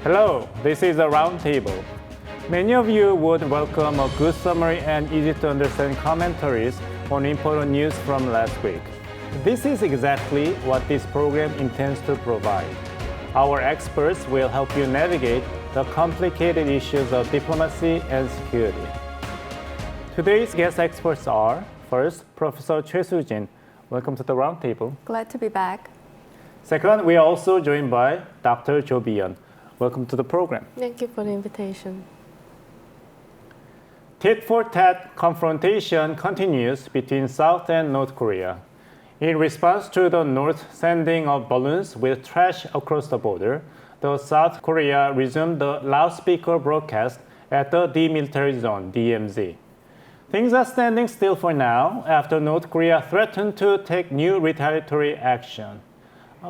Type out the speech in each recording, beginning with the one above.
Hello, this is a Roundtable. Many of you would welcome a good summary and easy to understand commentaries on important news from last week. This is exactly what this program intends to provide. Our experts will help you navigate the complicated issues of diplomacy and security. Today's guest experts are, first, Professor Choi Soo-jin. Welcome to the Roundtable. Glad to be back. Second, we are also joined by Dr. Jo Bi-yeon. Welcome to the program. Thank you for the invitation. Tit-for-tat confrontation continues between South and North Korea. In response to the North sending of balloons with trash across the border, the South Korea resumed the loudspeaker broadcast at the demilitarized zone, DMZ. Things are standing still for now after North Korea threatened to take new retaliatory action.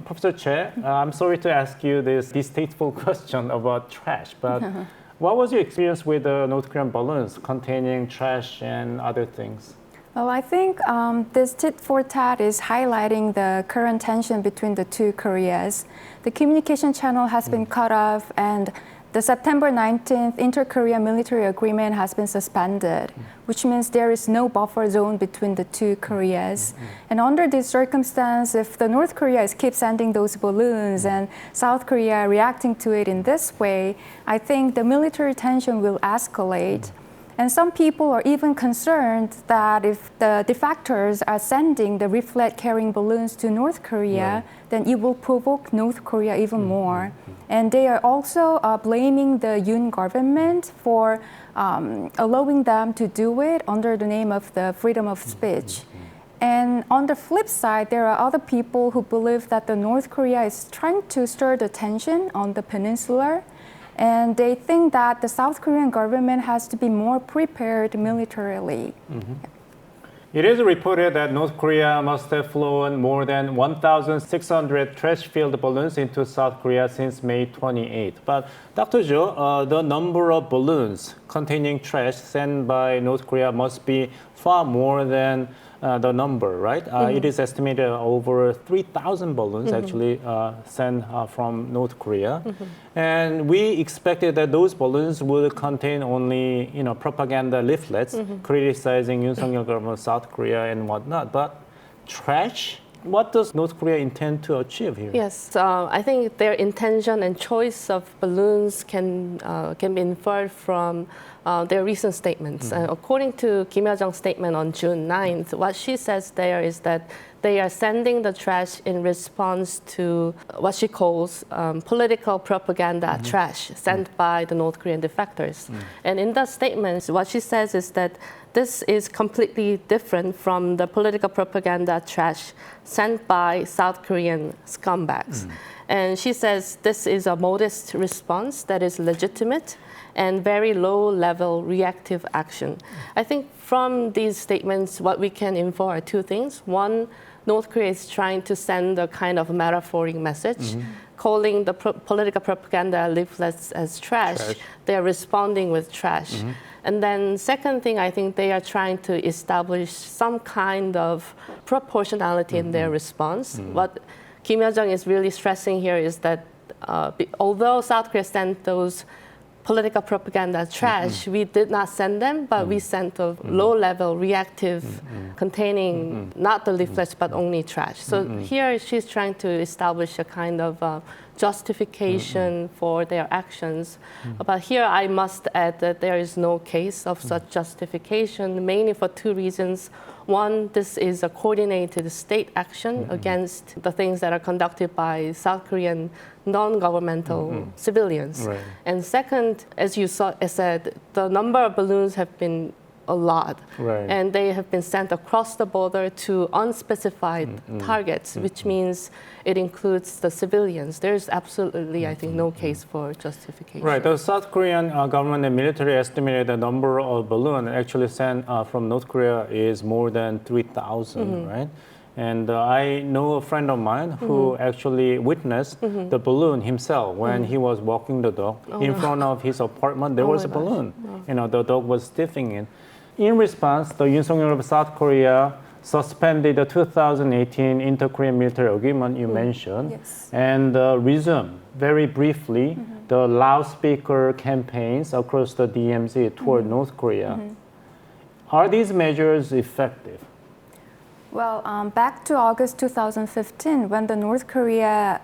Professor Che, I'm sorry to ask you this distasteful question about trash, but what was your experience with the North Korean balloons containing trash and other things? Well, I think this tit-for-tat is highlighting the current tension between the two Koreas. The communication channel has been cut off, and the September 19th inter-Korea military agreement has been suspended, which means there is no buffer zone between the two Koreas. And under this circumstance, if the North Korea keeps sending those balloons and South Korea reacting to it in this way, I think the military tension will escalate. And some people are even concerned that if the defectors are sending the reflect-carrying balloons to North Korea, then it will provoke North Korea even more. And they are also blaming the Yoon government for allowing them to do it under the name of the freedom of speech. And on the flip side, there are other people who believe that the North Korea is trying to stir the tension on the peninsula. And they think that the South Korean government has to be more prepared militarily. It is reported that North Korea must have flown more than 1,600 trash-filled balloons into South Korea since May 28. But Dr. Jo, the number of balloons containing trash sent by North Korea must be far more than the number, right? It is estimated over 3,000 balloons actually sent from North Korea. And we expected that those balloons would contain only, propaganda leaflets criticizing Yoon Suk-yeol government, South Korea and whatnot. But trash? What does North Korea intend to achieve here? Yes, I think their intention and choice of balloons can be inferred from their recent statements. According to Kim Yo-jong's statement on June 9th, what she says there is that they are sending the trash in response to what she calls political propaganda trash sent by the North Korean defectors. And in that statement, what she says is that this is completely different from the political propaganda trash sent by South Korean scumbags. And she says this is a modest response that is legitimate and very low-level reactive action. I think from these statements, what we can infer are two things. One, North Korea is trying to send a kind of metaphoric message, calling the political propaganda leaflets as trash. They're responding with trash. And then second thing, I think they are trying to establish some kind of proportionality in their response. What Kim Yo-jong is really stressing here is that although South Korea sent those political propaganda trash, we did not send them, but we sent a low-level reactive containing not the leaflets, but only trash. So here she's trying to establish a kind of justification for their actions. But here I must add that there is no case of such justification, mainly for two reasons. One, this is a coordinated state action against the things that are conducted by South Korean non-governmental civilians. And second, as you said, the number of balloons have been a lot. And they have been sent across the border to unspecified targets, which means it includes the civilians. There's absolutely, I think, no case for justification. Right. The South Korean government and military estimated the number of balloons actually sent from North Korea is more than 3,000, right? And I know a friend of mine who actually witnessed the balloon himself when he was walking the dog. In front of his apartment, there was a balloon. The dog was sniffing it. In response, the Yoon Suk-yeol of South Korea suspended the 2018 Inter-Korean military agreement you mentioned, Yes. and resumed very briefly the loudspeaker campaigns across the DMZ toward North Korea. Are these measures effective? Well, back to August 2015, when the North Korea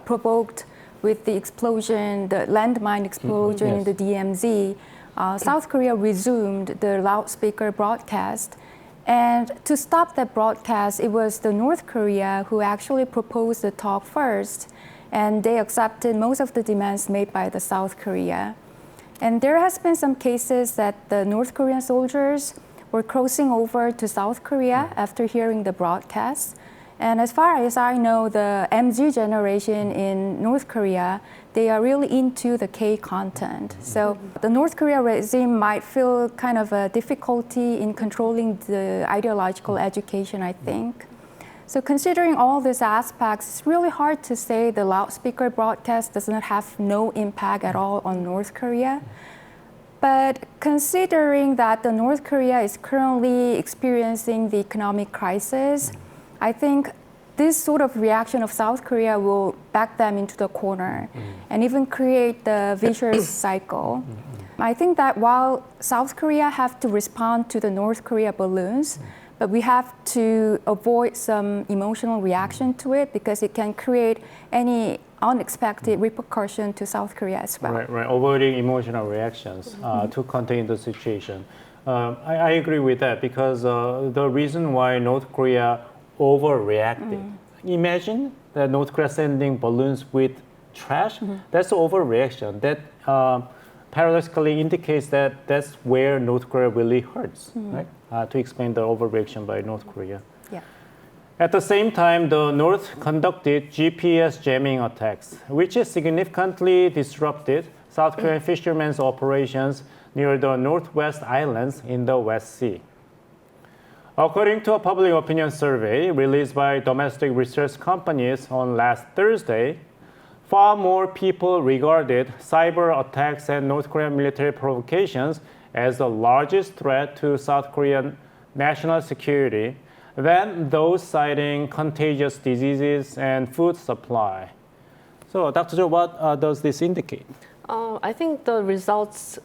provoked with the explosion, the landmine explosion in Yes. the DMZ, South Korea resumed the loudspeaker broadcast. And to stop that broadcast, it was the North Korea who actually proposed the talk first, and they accepted most of the demands made by the South Korea. And there has been some cases that the North Korean soldiers were crossing over to South Korea after hearing the broadcast. And as far as I know, the MZ generation in North Korea, they are really into the K content. So the North Korea regime might feel kind of a difficulty in controlling the ideological education, I think. So considering all these aspects, it's really hard to say the loudspeaker broadcast does not have no impact at all on North Korea. But considering that the North Korea is currently experiencing the economic crisis, I think this sort of reaction of South Korea will back them into the corner and even create the vicious cycle. I think that while South Korea have to respond to the North Korea balloons, but we have to avoid some emotional reaction to it because it can create any unexpected repercussion to South Korea as well. Right. Avoiding emotional reactions to contain the situation. I agree with that because the reason why North Korea overreacted. Imagine that North Korea sending balloons with trash. That's overreaction. That paradoxically indicates that that's where North Korea really hurts, right? To explain the overreaction by North Korea. Yeah. At the same time, the North conducted GPS jamming attacks, which significantly disrupted South Korean fishermen's operations near the Northwest Islands in the West Sea. According to a public opinion survey released by domestic research companies on last Thursday, far more people regarded cyber attacks and North Korean military provocations as the largest threat to South Korean national security than those citing contagious diseases and food supply. So, Dr. Jo, what does this indicate? I think the results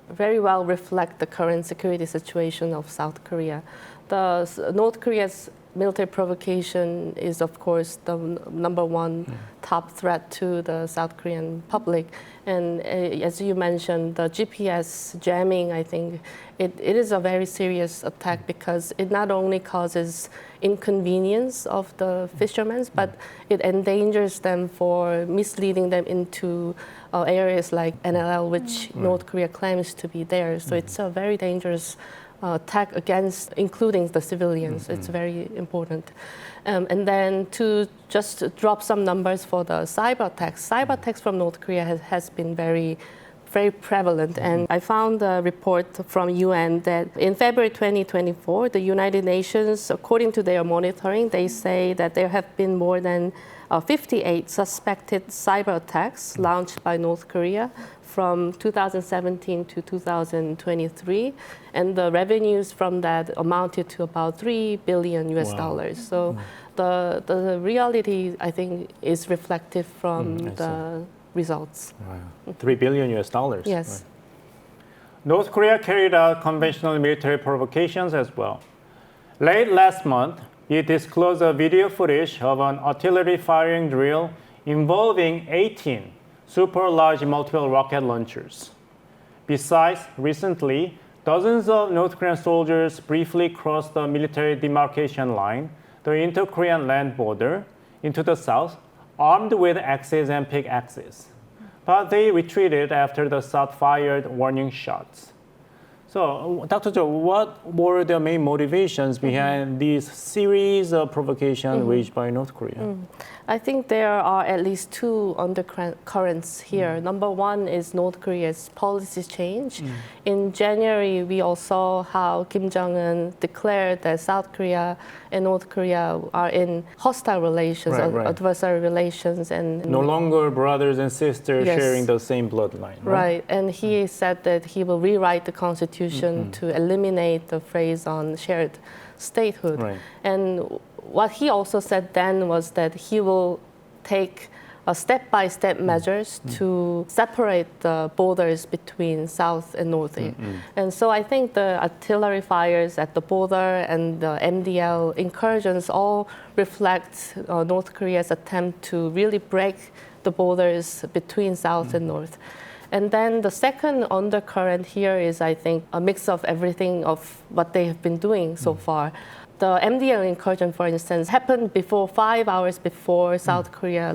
very well reflect the current security situation of South Korea. North Korea's military provocation is, of course, the number one top threat to the South Korean public. And as you mentioned, the GPS jamming, I think it is a very serious attack because it not only causes inconvenience of the fishermen, but it endangers them for misleading them into areas like NLL, which North Korea claims to be there. So it's a very dangerous attack against, including the civilians. It's very important. And then to just drop some numbers for the cyber attacks from North Korea has been very prevalent. And I found a report from UN that in February 2024, the United Nations, according to their monitoring, they say that there have been more than 58 suspected cyber attacks launched by North Korea from 2017 to 2023, and the revenues from that amounted to about $3 billion US dollars. So the reality, I think, is reflective from the results. Wow. $3 billion US dollars. Yes. Right. North Korea carried out conventional military provocations as well. Late last month, it disclosed a video footage of an artillery firing drill involving 18 super large multiple rocket launchers. Besides, recently, dozens of North Korean soldiers briefly crossed the Military Demarcation Line, the inter-Korean land border, into the south, armed with axes and pickaxes. But they retreated after the South fired warning shots. So, Dr. Jo, what were the main motivations behind these series of provocations waged by North Korea? I think there are at least two undercurrents here. Number one is North Korea's policy change. In January, we all saw how Kim Jong-un declared that South Korea and North Korea are in hostile relations, adversary relations. And no longer brothers and sisters sharing the same bloodline. Right, and he said that he will rewrite the constitution to eliminate the phrase on shared statehood. Right. And what he also said then was that he will take step-by-step measures to separate the borders between South and North. And so I think the artillery fires at the border and the MDL incursions all reflect North Korea's attempt to really break the borders between South and North. And then the second undercurrent here is, I think, a mix of everything of what they have been doing so far. The MDL incursion, for instance, happened 5 hours before South Korea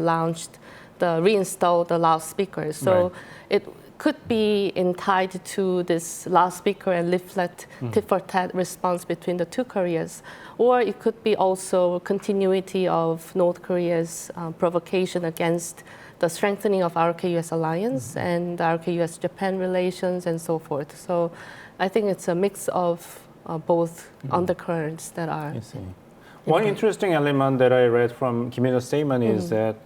reinstalled the loudspeakers. So Right. it could be tied to this loudspeaker and leaflet tit-for-tat response between the two Koreas. Or it could be also continuity of North Korea's provocation against the strengthening of RK-US alliance and RK-US-Japan relations and so forth. So I think it's a mix of both undercurrents that are. I see. One interesting element that I read from Kim Il-sung's statement is that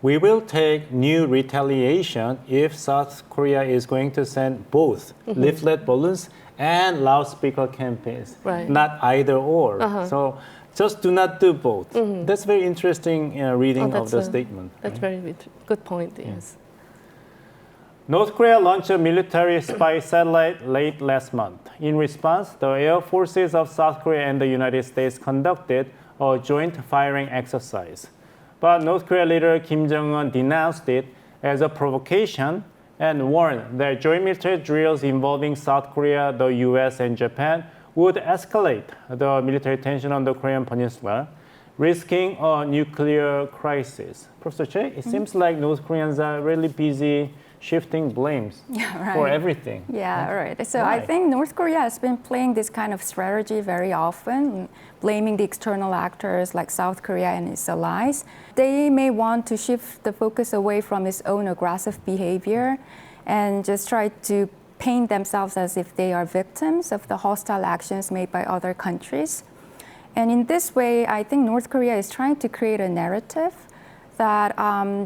we will take new retaliation if South Korea is going to send both leaflet balloons and loudspeaker campaigns, Right. not either or. So just do not do both. That's very interesting reading of the statement. That's very good point, yes. North Korea launched a military spy satellite late last month. In response, the air forces of South Korea and the United States conducted a joint firing exercise. But North Korea leader Kim Jong-un denounced it as a provocation and warned that joint military drills involving South Korea, the US, and Japan would escalate the military tension on the Korean peninsula, risking a nuclear crisis. Professor Che, it seems like North Koreans are really busy shifting blames for everything. Yeah, right. So I think North Korea has been playing this kind of strategy very often, blaming the external actors like South Korea and its allies. They may want to shift the focus away from its own aggressive behavior and just try to paint themselves as if they are victims of the hostile actions made by other countries. And in this way, I think North Korea is trying to create a narrative that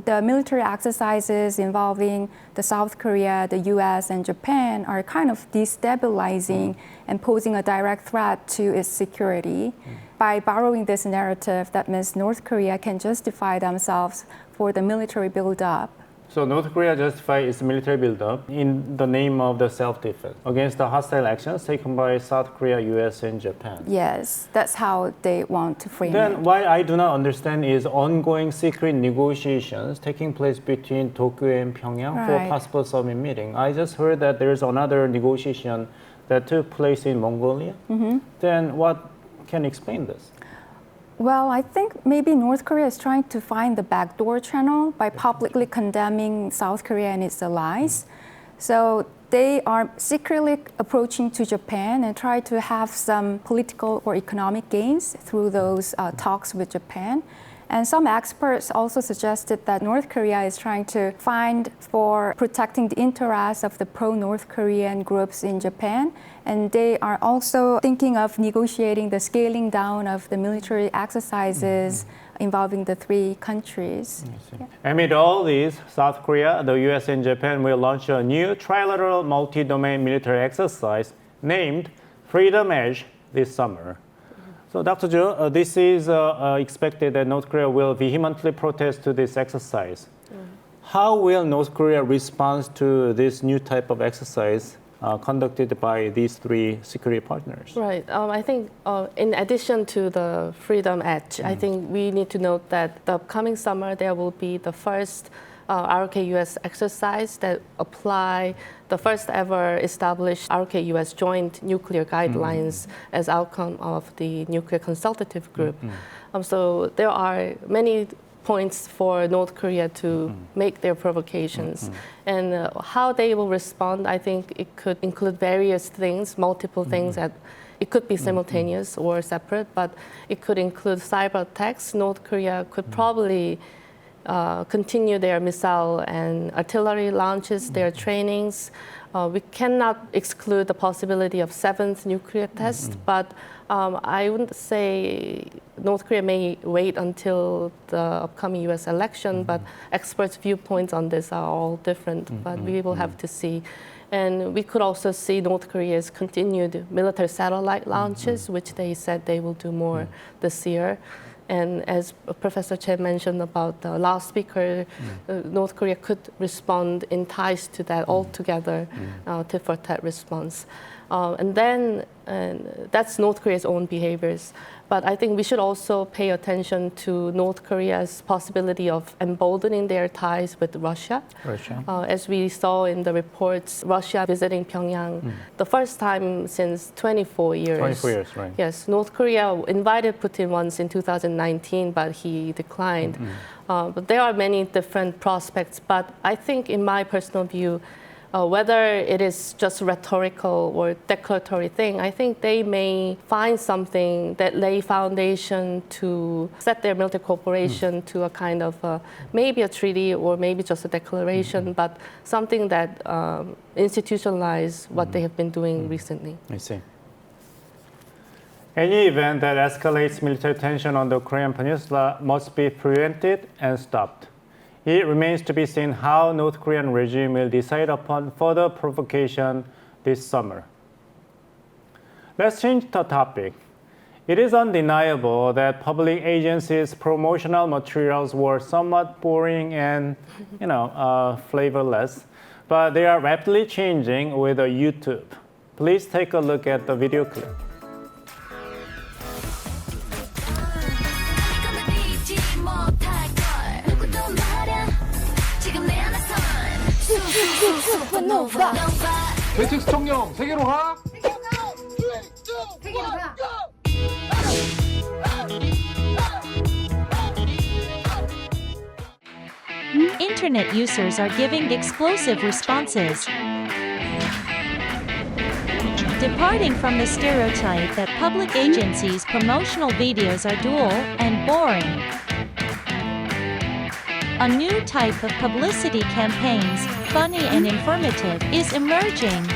the military exercises involving the South Korea, the US, and Japan are kind of destabilizing and posing a direct threat to its security. By borrowing this narrative, that means North Korea can justify themselves for the military buildup. So North Korea justified its military buildup in the name of the self-defense against the hostile actions taken by South Korea, US, and Japan. Yes, that's how they want to frame it. Then what I do not understand is ongoing secret negotiations taking place between Tokyo and Pyongyang for Right. possible summit meeting. I just heard that there's another negotiation that took place in Mongolia. Then what can explain this? Well, I think maybe North Korea is trying to find the backdoor channel by publicly condemning South Korea and its allies. So they are secretly approaching to Japan and try to have some political or economic gains through those talks with Japan. And some experts also suggested that North Korea is trying to find for protecting the interests of the pro-North Korean groups in Japan. And they are also thinking of negotiating the scaling down of the military exercises involving the three countries. Amid all these, South Korea, the US, and Japan will launch a new trilateral multi-domain military exercise named Freedom Edge this summer. So, Dr. Jo, this is expected that North Korea will vehemently protest to this exercise. How will North Korea respond to this new type of exercise conducted by these three security partners? Right. I think in addition to the Freedom Edge, I think we need to note that the upcoming summer there will be the first RK-US exercise that apply the first ever established RK-US joint nuclear guidelines as outcome of the nuclear consultative group. So there are many points for North Korea to make their provocations. And how they will respond, I think it could include various things, multiple things that it could be simultaneous or separate, but it could include cyber attacks. North Korea could probably continue their missile and artillery launches, their trainings. We cannot exclude the possibility of 7th nuclear test, but I wouldn't say North Korea may wait until the upcoming US election, but experts' viewpoints on this are all different, but we will have to see. And we could also see North Korea's continued military satellite launches, which they said they will do more this year. And as Professor Chen mentioned about the loudspeaker, North Korea could respond in ties to that altogether, tit-for-tat response. And then that's North Korea's own behaviors. But I think we should also pay attention to North Korea's possibility of emboldening their ties with Russia. As we saw in the reports, Russia visiting Pyongyang the first time since 24 years. 24 years, right. Yes, North Korea invited Putin once in 2019, but he declined. But there are many different prospects. But I think, in my personal view, whether it is just rhetorical or declaratory thing, I think they may find something that lay foundation to set their military cooperation to a kind of maybe a treaty or maybe just a declaration, but something that institutionalize what they have been doing recently. I see. Any event that escalates military tension on the Korean Peninsula must be prevented and stopped. It remains to be seen how North Korean regime will decide upon further provocation this summer. Let's change the topic. It is undeniable that public agencies' promotional materials were somewhat boring and, flavorless, but they are rapidly changing with YouTube. Please take a look at the video clip. 배치 청령 세계로 가. Internet users are giving explosive responses, departing from the stereotype that public agencies' promotional videos are dull and boring. A new type of publicity campaigns, funny and informative, is emerging.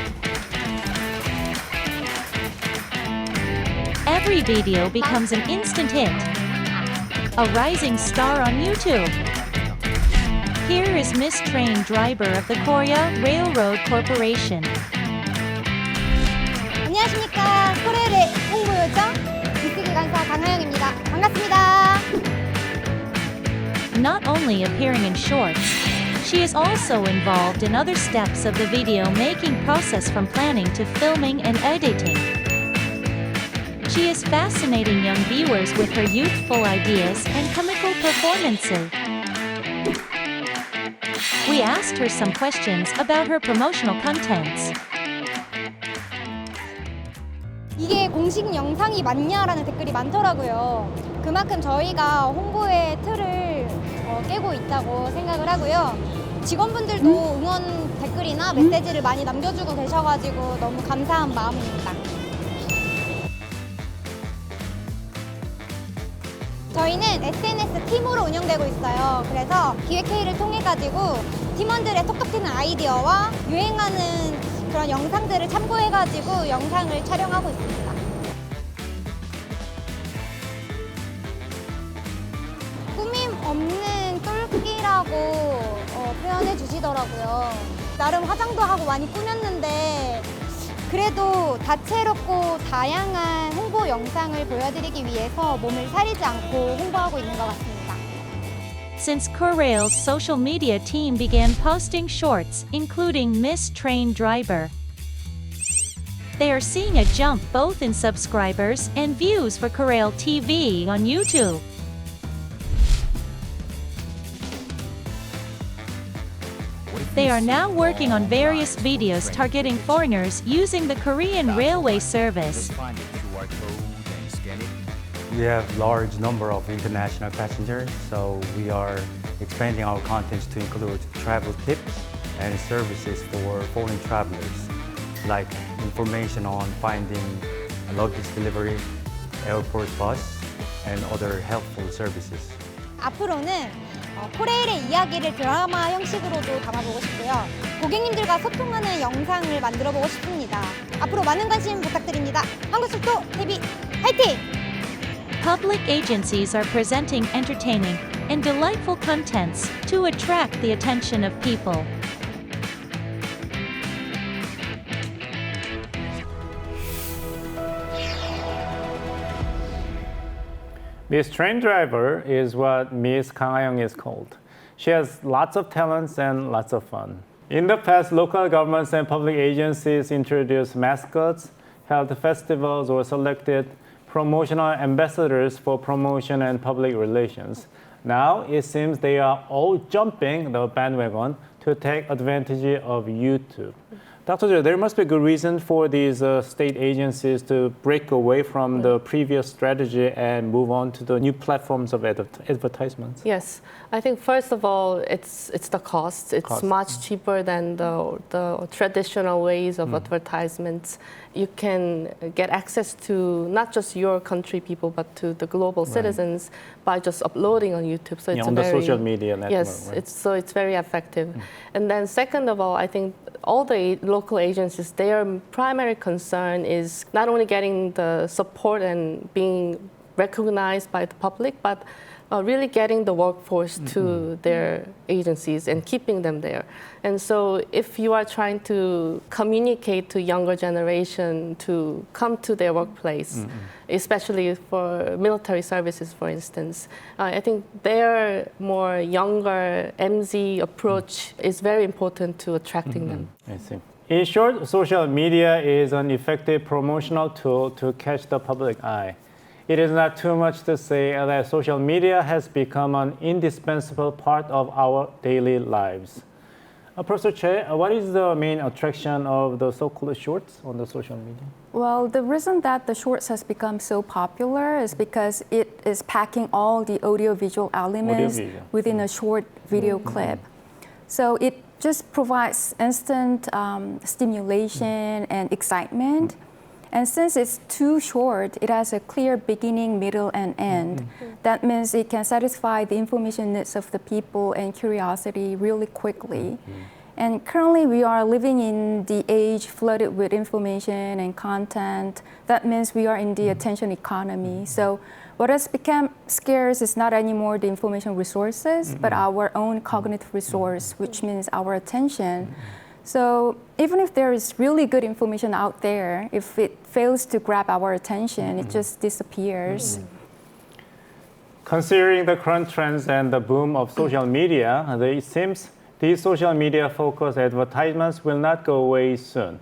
Every video becomes an instant hit, a rising star on YouTube. Here is Miss Train Driver of the Korea Railroad Corporation. 안녕하십니까. 코레일의 홍보요정 미스기 간사 강하영입니다. 반갑습니다. Not only appearing in shorts, she is also involved in other steps of the video making process from planning to filming and editing. She is fascinating young viewers with her youthful ideas and comical performances. We asked her some questions about her promotional contents. 이게 공식 영상이 맞냐라는 댓글이 많더라고요. 그만큼 저희가 홍보의 틀을 깨고 있다고 생각을 하고요. 직원분들도 응원 댓글이나 메시지를 많이 남겨주고 계셔가지고 너무 감사한 마음입니다. 저희는 SNS 팀으로 운영되고 있어요. 그래서 기획회의를 통해가지고 팀원들의 톡톡 튀는 아이디어와 유행하는 그런 영상들을 참고해가지고 영상을 촬영하고 있습니다. 꾸밈 없는 똘끼라고 표현해 주시더라고요. 나름 화장도 하고 많이 꾸몄는데 그래도 다채롭고 다양한 홍보 영상을 보여드리기 위해서 몸을 사리지 않고 홍보하고 있는 것 같습니다. Since Korail's social media team began posting shorts, including Miss Train Driver, they are seeing a jump both in subscribers and views for Korail TV on YouTube. They are now working on various videos targeting foreigners using the Korean railway service. We have large number of international passengers, so we are expanding our contents to include travel tips and services for foreign travelers, like information on finding a luggage delivery, airport bus, and other helpful services. 앞으로는 코레일의 이야기를 드라마 형식으로도 담아보고 싶고요. 고객님들과 소통하는 영상을 만들어보고 싶습니다. 앞으로 많은 관심 부탁드립니다. 한국속도 TV 화이팅! Public agencies are presenting entertaining and delightful contents to attract the attention of people. Miss Train Driver is what Miss Kang is called. She has lots of talents and lots of fun. In the past, local governments and public agencies introduced mascots, held festivals, or selected promotional ambassadors for promotion and public relations. Now, it seems they are all jumping the bandwagon to take advantage of YouTube. Dr. Jo, there must be a good reason for these state agencies to break away from the previous strategy and move on to the new platforms of advertisements. Yes, I think first of all, it's the cost. It's much cheaper than the traditional ways of advertisements. You can get access to not just your country people, but to the global citizens by just uploading on YouTube. So it's on the social media network. Yes, right? it's very effective. And then second of all, I think all the local agencies, their primary concern is not only getting the support and being recognized by the public, but really getting the workforce to their agencies and keeping them there. And so if you are trying to communicate to younger generation to come to their workplace, especially for military services, for instance, I think their more younger MZ approach is very important to attracting them. I see. In short, social media is an effective promotional tool to catch the public eye. It is not too much to say that social media has become an indispensable part of our daily lives. Professor Che, what is the main attraction of the so-called shorts on the social media? Well, the reason that the shorts has become so popular is because it is packing all the audio-visual elements within a short video clip. So it just provides instant stimulation and excitement. And since it's too short, it has a clear beginning, middle, and end. That means it can satisfy the information needs of the people and curiosity really quickly. And currently, we are living in the age flooded with information and content. That means we are in the attention economy. So what has become scarce is not anymore the information resources, but our own cognitive resource, which means our attention. So even if there is really good information out there, if it fails to grab our attention, it just disappears. Considering the current trends and the boom of social media, it seems these social media-focused advertisements will not go away soon.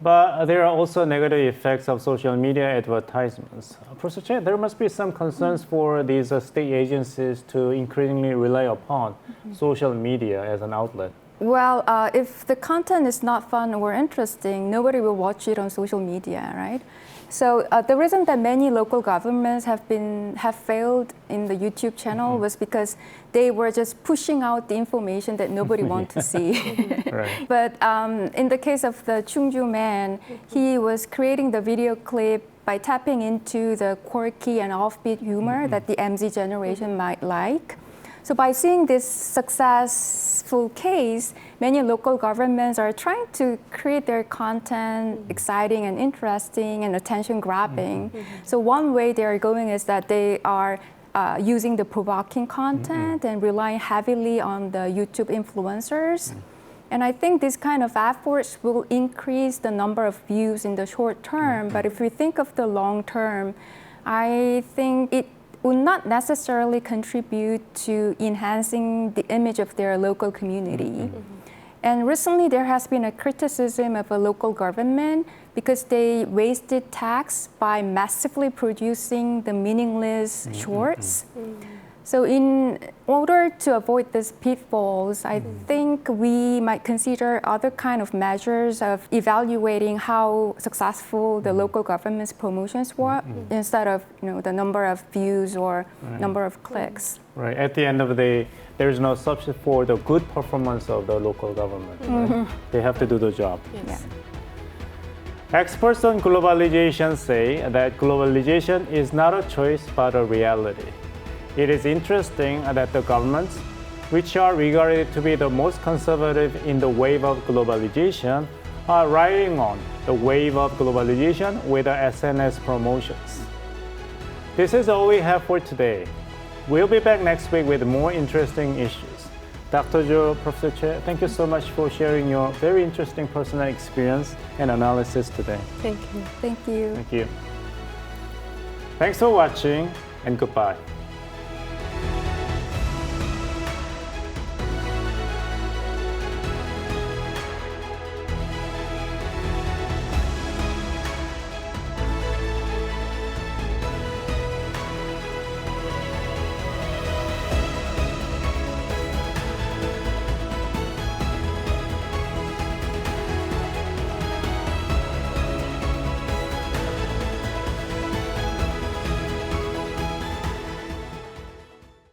But there are also negative effects of social media advertisements. Professor Che, there must be some concerns for these state agencies to increasingly rely upon social media as an outlet. Well, if the content is not fun or interesting, nobody will watch it on social media, right? So the reason that many local governments have failed in the YouTube channel was because they were just pushing out the information that nobody wanted to see. Right. But in the case of the Chungju man, he was creating the video clip by tapping into the quirky and offbeat humor that the MZ generation might like. So by seeing this successful case, many local governments are trying to create their content exciting and interesting and attention-grabbing. So one way they are going is that they are using the provoking content and relying heavily on the YouTube influencers. And I think this kind of efforts will increase the number of views in the short term. But if we think of the long term, I think it would not necessarily contribute to enhancing the image of their local community. And recently there has been a criticism of a local government because they wasted tax by massively producing the meaningless shorts. So in order to avoid these pitfalls, I think we might consider other kind of measures of evaluating how successful the local government's promotions were instead of the number of views or number of clicks. Right. At the end of the day, there is no substitute for the good performance of the local government. Right? They have to do the job. Yes. Experts on globalization say that globalization is not a choice but a reality. It is interesting that the governments, which are regarded to be the most conservative in the wave of globalization, are riding on the wave of globalization with the SNS promotions. This is all we have for today. We'll be back next week with more interesting issues. Dr. Jo, Professor Che, thank you so much for sharing your very interesting personal experience and analysis today. Thank you. Thank you. Thank you. Thanks for watching and goodbye.